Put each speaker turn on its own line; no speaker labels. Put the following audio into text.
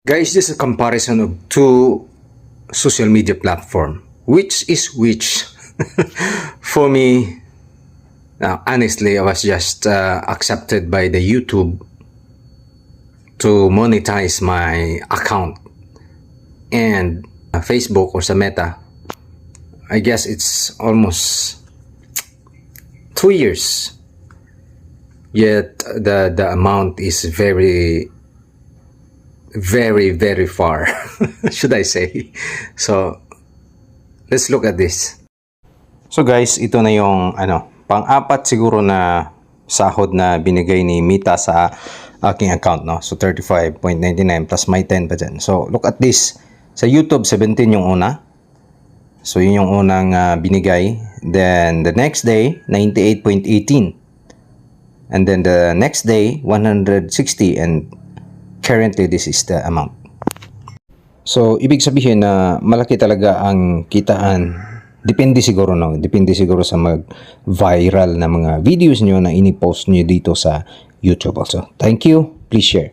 Guys, this is a comparison of two social media platform. Which is which? For me, honestly, I was just accepted by the YouTube to monetize my account. And Facebook or sa Meta, I guess it's almost 2 years. Yet the amount is very far, should I say. So let's look at this. So guys, ito na yung pang-apat siguro na sahod na binigay ni Meta sa aking account, no? So 35.99 plus may 10 pa dyan. So look at this. Sa YouTube 17 yung una. So yun yung unang binigay. Then the next day 98.18. And then the next day 160, and currently this is the amount. So ibig sabihin na malaki talaga ang kitaan. Depende siguro, no? Depende siguro sa mag-viral na mga videos nyo na ini-post nyo dito sa YouTube also. Thank you. Please share.